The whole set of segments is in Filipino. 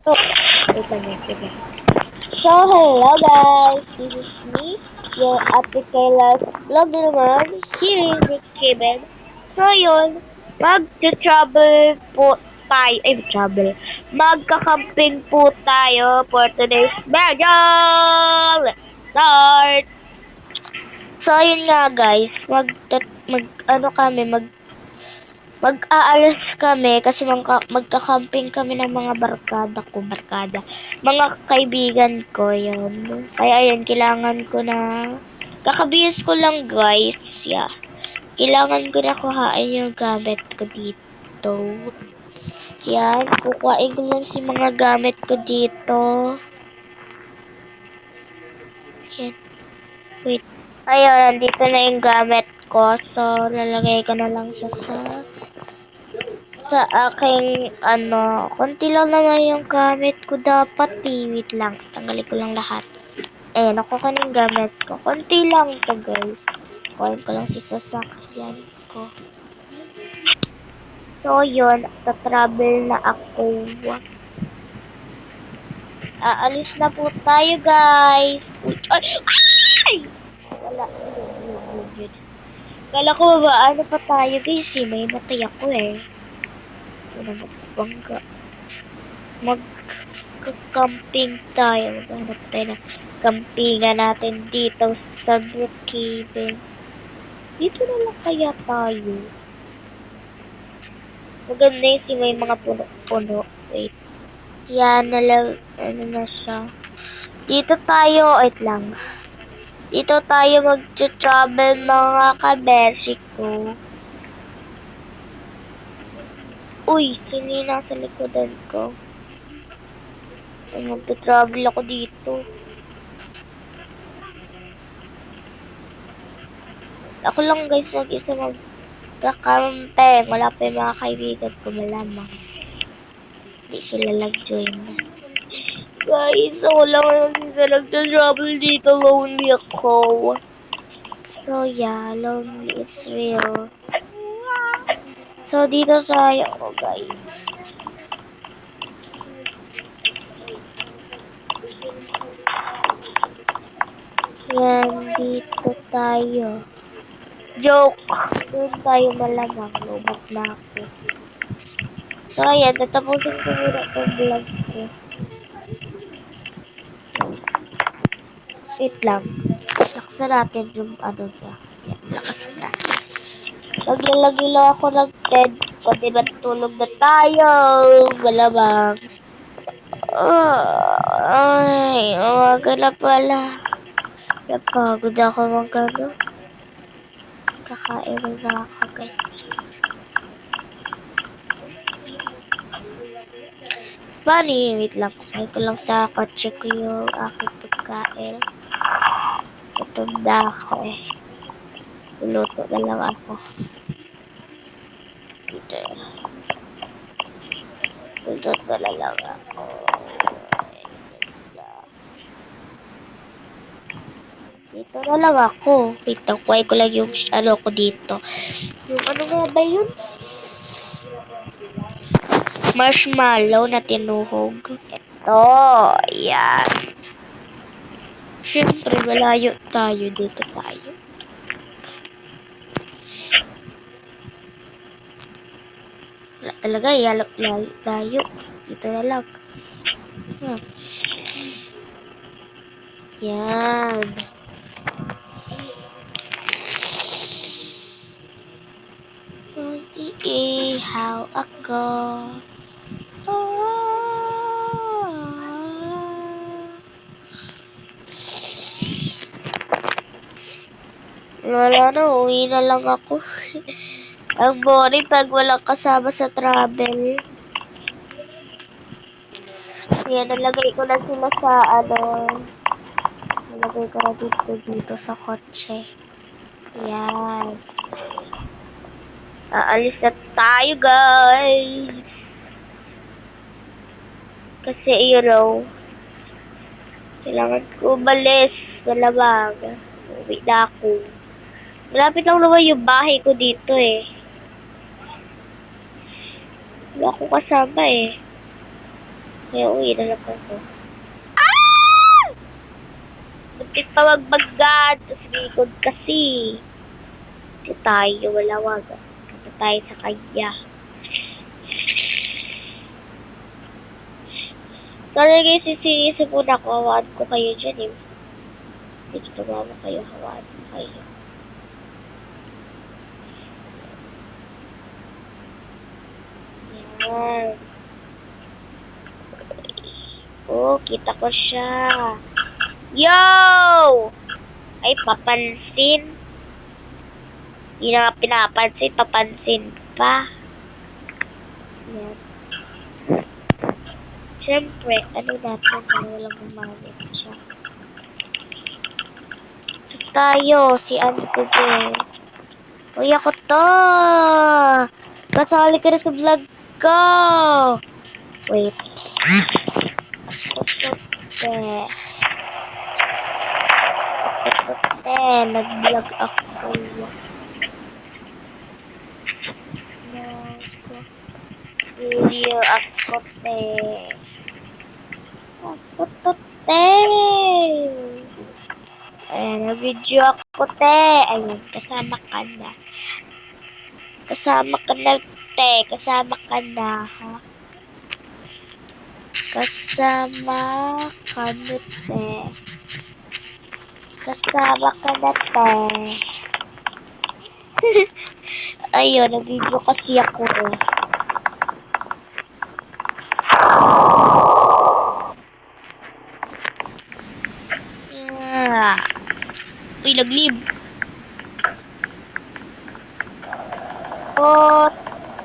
So, wait lang yun, sige. So, hello guys! This is me, your Ate Kayla's vlog naman, here in Brookhaven. So, yun, mag-travel po tayo, travel. Magka-camping po tayo for today's video! Let's start! So, yun nga guys, ano kami, mag-aalis kami kasi magka-camping kami ng mga barkada. Mga kaibigan ko, yun. Kaya ayun, kailangan ko na, kakabihis ko lang guys, yeah. Kailangan ko na kuhain yung gamit ko dito. Yan, kukuhain ko lang si mga gamit ko dito. Yan, wait. Ayun, nandito na yung gamit ko. So, lalagay ko na lang siya sa aking konti lang naman yung gamit ko dapat. Wait lang, tanggalin ko lang lahat. Nakuha ko yung gamit ko. Konti lang to guys. Kuhain ko lang si sasakyan ko. So, yun, tatravel na ako. Aalis na po tayo guys. Uy, ay! Wala, yun. Kala ko ba, ano pa tayo guys may matay ako Ano bangga. Mag-camping tayo. Maghanap tayo ng campingan natin dito sa Brookhaven. Dito na lang kaya tayo. Maganda yung may mga puno-puno. Wait. Yan, ano na siya. Dito tayo, wait lang. Dito tayo mag-travel mga kabersi ko. Uy, sino yung nasa likodan ko? Mag-travel ako dito. Ako lang guys mag-isa magkakampeng. Wala pa yung mga kaibigan ko malamang. Hindi sila nag-join. Guys, ako lang mag-isa nag-travel dito. Lonely ako. So yeah, lonely is real. So dito tayo guys. Yan, dito tayo. Joke! Doon tayo malamang. Lubot na ako. So, ayan. Tatapusin ko muna itong vlog ko. Wait lang. Laksan natin yung ano niya. Yan, lakas na. Naglalagay lang ako ng bed. Pwede ba tulog na tayo? Malamang. Ay, umaga na pala. Napagod ako magano. Kakain na ako guys. Bali, wait lang. Kumain ko lang sa kotse ko yung aking pagkain. Gutom na ako Luluto na lang ako. Dito. Luluto na lang ako. Dito na lang ako. Wait lang, kuhain ko lang yung ano ko dito. Yung ano nga ba yun? Marshmallow na tinuhog. Ito. Yan. Siyempre, malayo tayo. Dito tayo. Wala talaga. Layo. Dito na lang. Yan. Mag-iihaw ako. Wala na, uwi na lang ako. Ang boring pag walang kasama sa travel. Yan, nalagay ko na sila sa nalagay ko na dito sa kotse. Yan. Aalis na tayo, guys. Kasi, kailangan ko umalis. Malamang. Uwi na ako. Malapit lang naman yung bahay ko dito Wala akong kasama Kaya uwi na lang ako. Ah! Muntik pa magbagad. Tapos likod kasi. Hindi tayo, walawag. Punta tayo sa kanya. Sorry guys, sisingisi muna ako. Hawaan ko kayo dyan eh. Dito tumama kayo, hawaan ko kayo. Yan. Oh, kita ko siya. Yo! Ay, papansin. Hindi na nga pinapansin, papansin pa. Yan. Siyempre, ano natin para walang gumamit siya. Ito tayo, si Auntie Bell. Uy, ako to! Kasali ka na sa vlog ko! Wait. Ako to, te. Ako to, te. Nag-vlog ako. Video ako, te. Ako to, te. Ayan, nag-video ako, te. Ayun, kasama ka na. Kasama ka na, te. Kasama ka na, ha? Kasama ka na, te. Kasama ka na, te. Ayun, nag-video kasi ako, eh. Uy, nag-leave. Oh,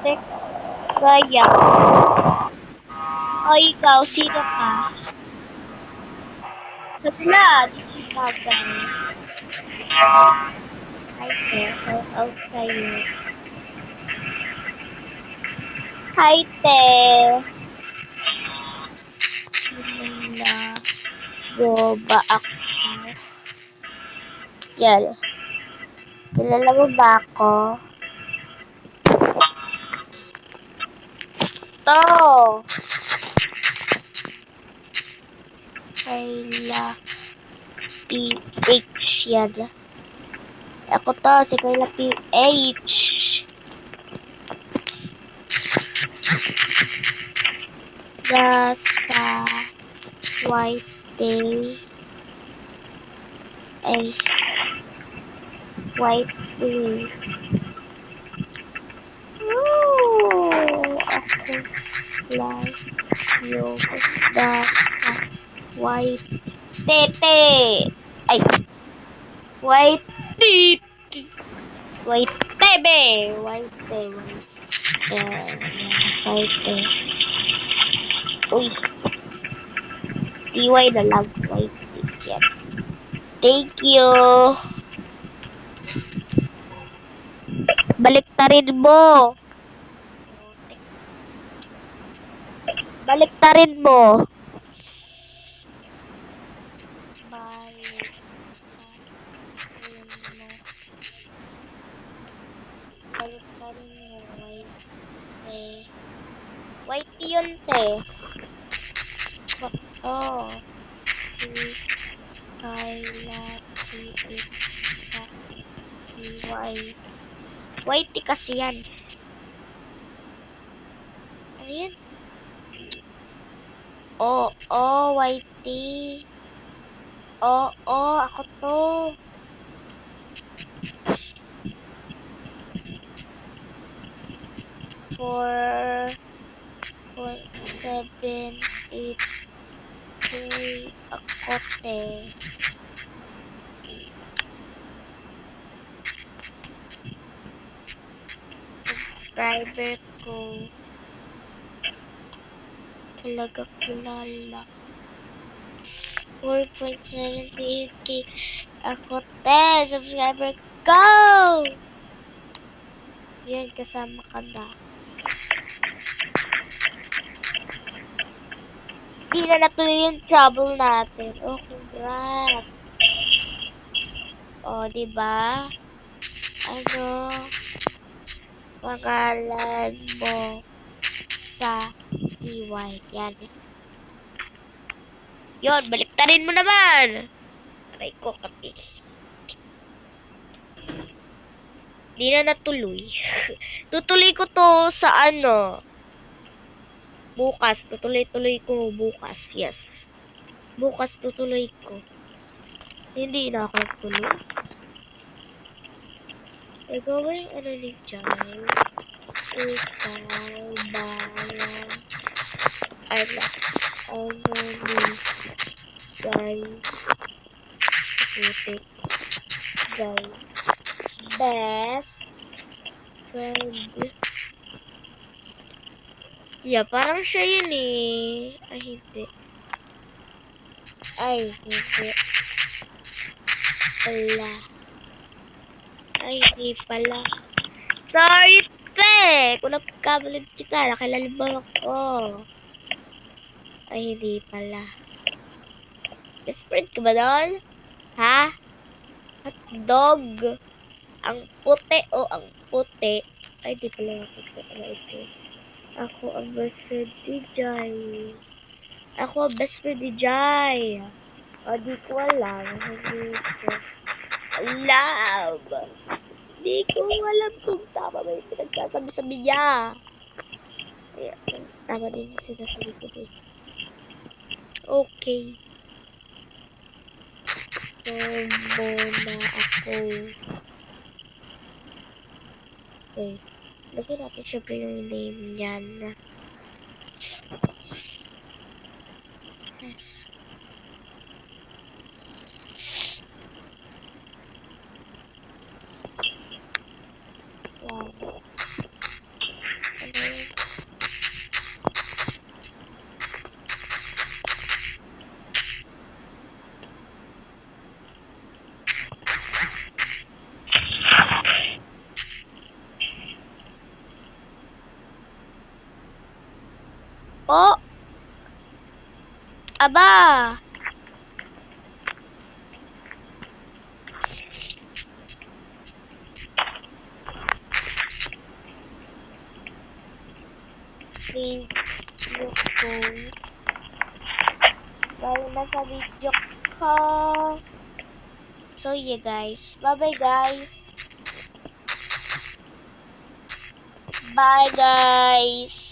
tek, kaya. Oh, ikaw, sino ka? Sabla, di si Kagan. Hi, te. Shout out sa'yo. Hi, te. Sino ba ako? Yan. Kilala mo ba ako? To! Kayla PH yan. Ako to, si Kayla PH. Nasa white day. Ay. White day. Ako like yung nasa white tete. Ay. White tete. White tebe. White tebe. White tebe. Uy. TY na lang. White ticket. Thank you. Baliktarin mo. Baliktarin mo. Baliktarin mo. White yun, te. Oh. Si Kayla PH sa TY. White kasi yan. Ano yan? Whitey. Ako to. 4.78 ako, te. Subscriber ko. Talaga kilala. 4.78k ako, te. Subscriber ko! Yan, kasama ka na. Di na natuloy yung trouble natin. Oh, congrats. Oh, diba? Ano? Pangalan mo sa TY. Yan. Yon, baliktarin mo naman. Aray ko, kapis. Di na natuloy. Tutuloy ko to sa ano. Bukas. Tutuloy-tuloy ko bukas. Yes. Bukas tutuloy ko. Hindi na ako nagtuloy. Ikaw ba yung ano ni Jai? Ikaw ba yung ano ni Jai? Putik. Jai. Best friend. Yeah, parang siya yun eh. Ay, hindi. Ay, hindi. Pala. Ay, hindi pala. Sorry, te! Kung napagkabalid kita, nakilalibang ako. Ay, hindi pala. Best friend ka ba doon? Ha? Hotdog. Ang puti o ang puti. Ay, di pala ako puti. Ano ito? Ako ang best friend ni Jai. Ako ang best friend ni Jai. O, di ko alam. Hindi ko alam. Di ko alam kung tama ba yung pinagsasabi-sabi niya. Ayan, tama din yung sinasabi ko din. Okay. So, muna ako. Okay. Lagyan natin syempre yung name niyan. Yes. Wow. Ano yun? Oh! Aba! Video ko. Dahil nasa video ko. So, yeah guys. Bye-bye guys. Bye guys.